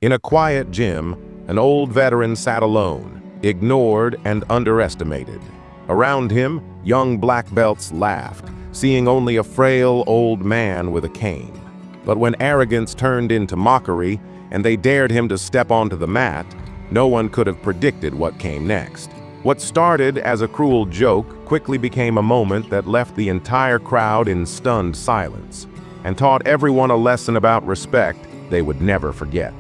In a quiet gym, an old veteran sat alone, ignored and underestimated. Around him, young black belts laughed, seeing only a frail old man with a cane. But when arrogance turned into mockery and they dared him to step onto the mat, no one could have predicted what came next. What started as a cruel joke quickly became a moment that left the entire crowd in stunned silence and taught everyone a lesson about respect they would never forget.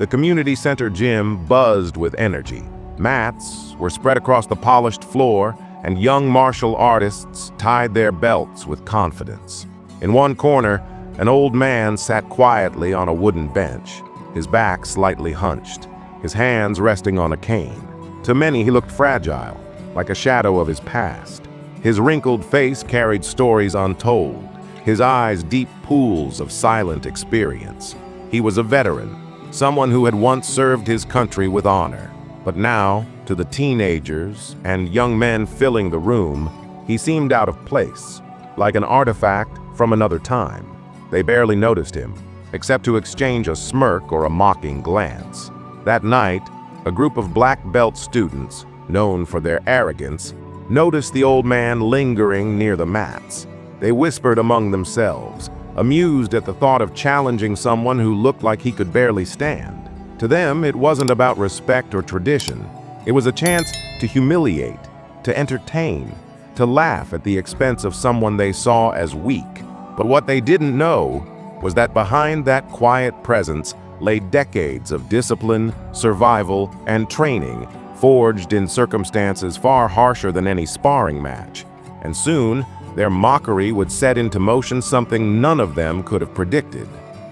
The community center gym buzzed with energy. Mats were spread across the polished floor, and young martial artists tied their belts with confidence. In one corner, an old man sat quietly on a wooden bench, his back slightly hunched, his hands resting on a cane. To many, he looked fragile, like a shadow of his past. His wrinkled face carried stories untold, his eyes deep pools of silent experience. He was a veteran, someone who had once served his country with honor. But now, to the teenagers and young men filling the room, he seemed out of place, like an artifact from another time. They barely noticed him, except to exchange a smirk or a mocking glance. That night, a group of black belt students, known for their arrogance, noticed the old man lingering near the mats. They whispered among themselves, amused at the thought of challenging someone who looked like he could barely stand. To them, it wasn't about respect or tradition. It was a chance to humiliate, to entertain, to laugh at the expense of someone they saw as weak. But what they didn't know was that behind that quiet presence lay decades of discipline, survival, and training, forged in circumstances far harsher than any sparring match. And soon, their mockery would set into motion something none of them could have predicted.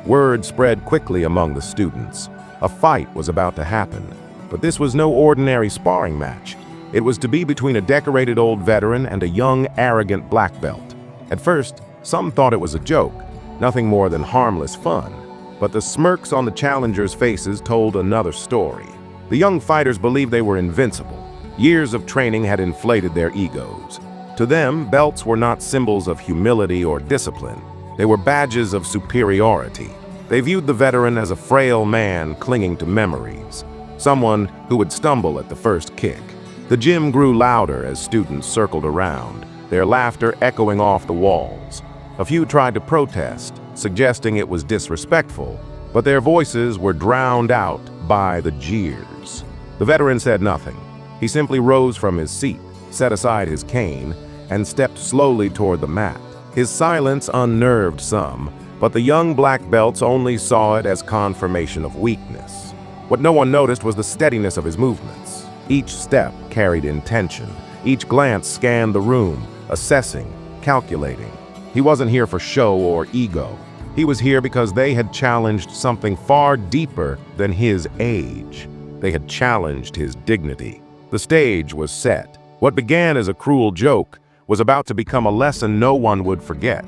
Word spread quickly among the students. A fight was about to happen, but this was no ordinary sparring match. It was to be between a decorated old veteran and a young, arrogant black belt. At first, some thought it was a joke, nothing more than harmless fun. But the smirks on the challengers' faces told another story. The young fighters believed they were invincible. Years of training had inflated their egos. To them, belts were not symbols of humility or discipline. They were badges of superiority. They viewed the veteran as a frail man clinging to memories, someone who would stumble at the first kick. The gym grew louder as students circled around, their laughter echoing off the walls. A few tried to protest, suggesting it was disrespectful, but their voices were drowned out by the jeers. The veteran said nothing. He simply rose from his seat, set aside his cane, and stepped slowly toward the mat. His silence unnerved some, but the young black belts only saw it as confirmation of weakness. What no one noticed was the steadiness of his movements. Each step carried intention. Each glance scanned the room, assessing, calculating. He wasn't here for show or ego. He was here because they had challenged something far deeper than his age. They had challenged his dignity. The stage was set. What began as a cruel joke was about to become a lesson no one would forget.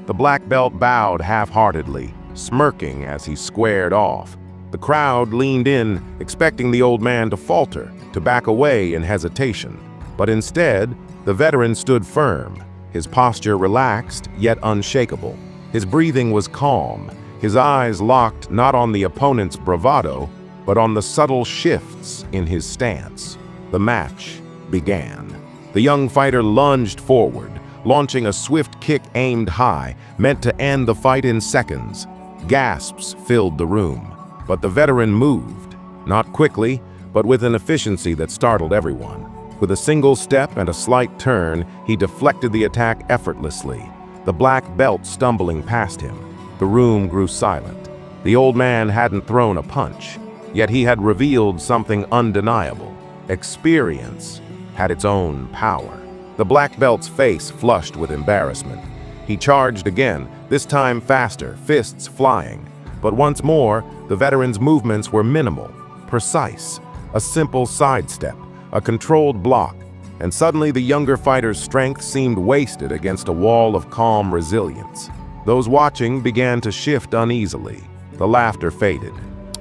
The black belt bowed half-heartedly, smirking as he squared off. The crowd leaned in, expecting the old man to falter, to back away in hesitation. But instead, the veteran stood firm, his posture relaxed yet unshakable. His breathing was calm, his eyes locked not on the opponent's bravado, but on the subtle shifts in his stance. The match began. The young fighter lunged forward, launching a swift kick aimed high, meant to end the fight in seconds. Gasps filled the room, but the veteran moved, not quickly, but with an efficiency that startled everyone. With a single step and a slight turn, he deflected the attack effortlessly, the black belt stumbling past him. The room grew silent. The old man hadn't thrown a punch, yet he had revealed something undeniable. Experience had its own power. The black belt's face flushed with embarrassment. He charged again, this time faster, fists flying. But once more, the veteran's movements were minimal, precise, a simple sidestep, a controlled block, and suddenly the younger fighter's strength seemed wasted against a wall of calm resilience. Those watching began to shift uneasily. The laughter faded.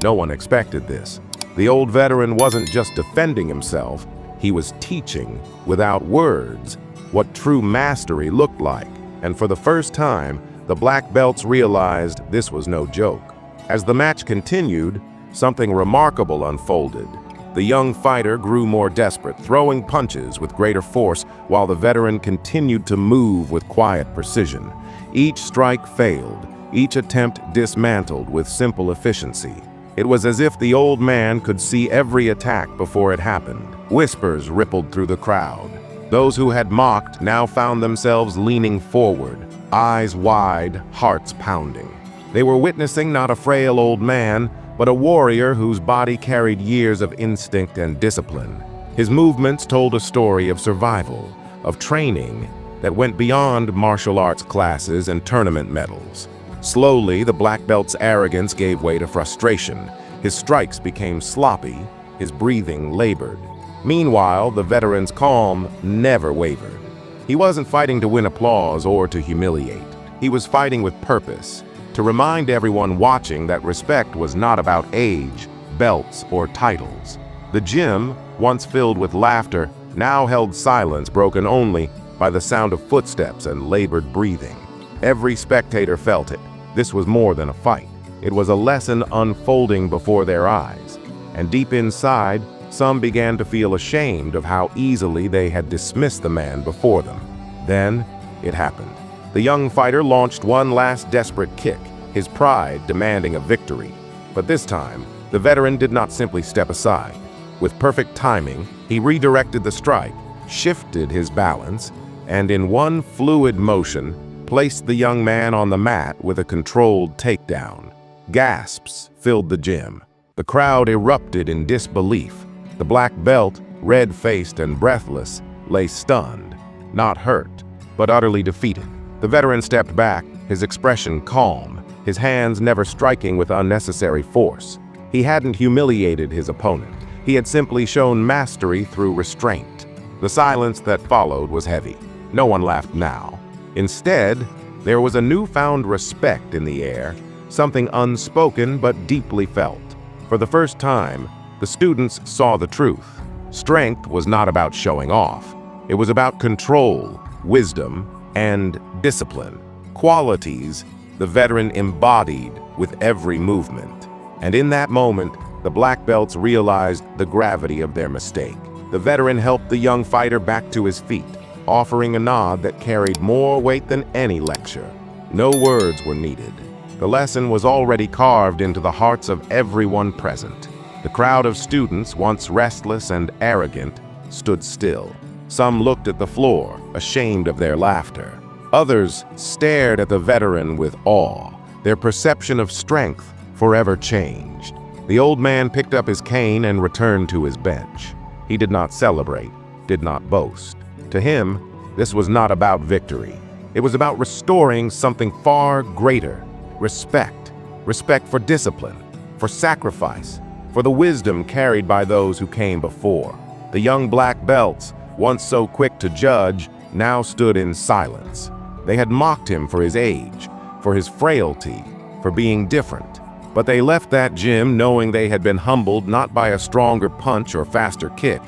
No one expected this. The old veteran wasn't just defending himself, he was teaching, without words, what true mastery looked like. And for the first time, the black belts realized this was no joke. As the match continued, something remarkable unfolded. The young fighter grew more desperate, throwing punches with greater force while the veteran continued to move with quiet precision. Each strike failed, each attempt dismantled with simple efficiency. It was as if the old man could see every attack before it happened. Whispers rippled through the crowd. Those who had mocked now found themselves leaning forward, eyes wide, hearts pounding. They were witnessing not a frail old man, but a warrior whose body carried years of instinct and discipline. His movements told a story of survival, of training that went beyond martial arts classes and tournament medals. Slowly, the black belt's arrogance gave way to frustration. His strikes became sloppy, his breathing labored. Meanwhile, the veteran's calm never wavered. He wasn't fighting to win applause or to humiliate. He was fighting with purpose, to remind everyone watching that respect was not about age, belts, or titles. The gym, once filled with laughter, now held silence broken only by the sound of footsteps and labored breathing. Every spectator felt it. This was more than a fight. It was a lesson unfolding before their eyes. And deep inside, some began to feel ashamed of how easily they had dismissed the man before them. Then, it happened. The young fighter launched one last desperate kick, his pride demanding a victory. But this time, the veteran did not simply step aside. With perfect timing, he redirected the strike, shifted his balance, and in one fluid motion, placed the young man on the mat with a controlled takedown. Gasps filled the gym. The crowd erupted in disbelief. The black belt, red-faced and breathless, lay stunned, not hurt, but utterly defeated. The veteran stepped back, his expression calm, his hands never striking with unnecessary force. He hadn't humiliated his opponent. He had simply shown mastery through restraint. The silence that followed was heavy. No one laughed now. Instead, there was a newfound respect in the air, something unspoken but deeply felt. For the first time, the students saw the truth. Strength was not about showing off. It was about control, wisdom, and discipline. Qualities the veteran embodied with every movement. And in that moment, the black belts realized the gravity of their mistake. The veteran helped the young fighter back to his feet, offering a nod that carried more weight than any lecture. No words were needed. The lesson was already carved into the hearts of everyone present. The crowd of students, once restless and arrogant, stood still. Some looked at the floor, ashamed of their laughter. Others stared at the veteran with awe, their perception of strength forever changed. The old man picked up his cane and returned to his bench. He did not celebrate, did not boast. To him, this was not about victory. It was about restoring something far greater. Respect. Respect for discipline, for sacrifice, for the wisdom carried by those who came before. The young black belts, once so quick to judge, now stood in silence. They had mocked him for his age, for his frailty, for being different. But they left that gym knowing they had been humbled not by a stronger punch or faster kick,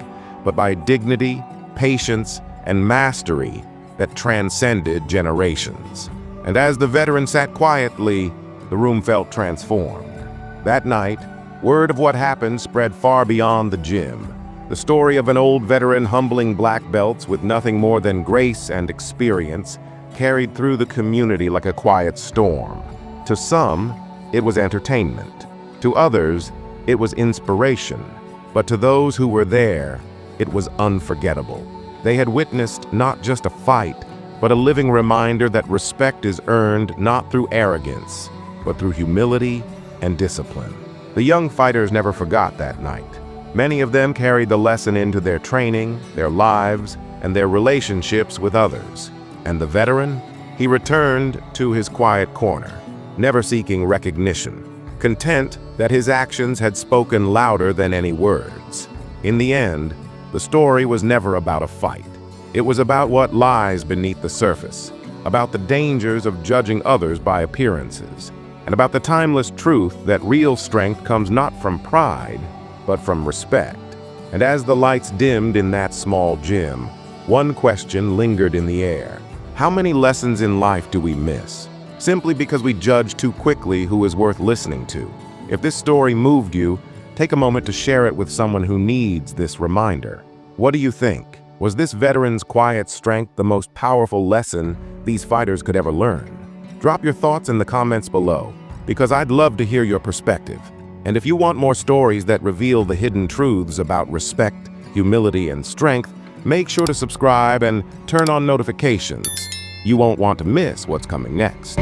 but by dignity, patience, and mastery that transcended generations. And as the veteran sat quietly, the room felt transformed. That night, word of what happened spread far beyond the gym. The story of an old veteran humbling black belts with nothing more than grace and experience carried through the community like a quiet storm. To some, it was entertainment. To others, it was inspiration. But to those who were there, it was unforgettable. They had witnessed not just a fight, but a living reminder that respect is earned not through arrogance, but through humility and discipline. The young fighters never forgot that night. Many of them carried the lesson into their training, their lives, and their relationships with others. And the veteran? He returned to his quiet corner, never seeking recognition, content that his actions had spoken louder than any words. In the end, the story was never about a fight. It was about what lies beneath the surface, about the dangers of judging others by appearances, and about the timeless truth that real strength comes not from pride, but from respect. And as the lights dimmed in that small gym, one question lingered in the air. How many lessons in life do we miss, simply because we judge too quickly who is worth listening to? If this story moved you, take a moment to share it with someone who needs this reminder. What do you think? Was this veteran's quiet strength the most powerful lesson these fighters could ever learn? Drop your thoughts in the comments below, because I'd love to hear your perspective. And if you want more stories that reveal the hidden truths about respect, humility, and strength, make sure to subscribe and turn on notifications. You won't want to miss what's coming next.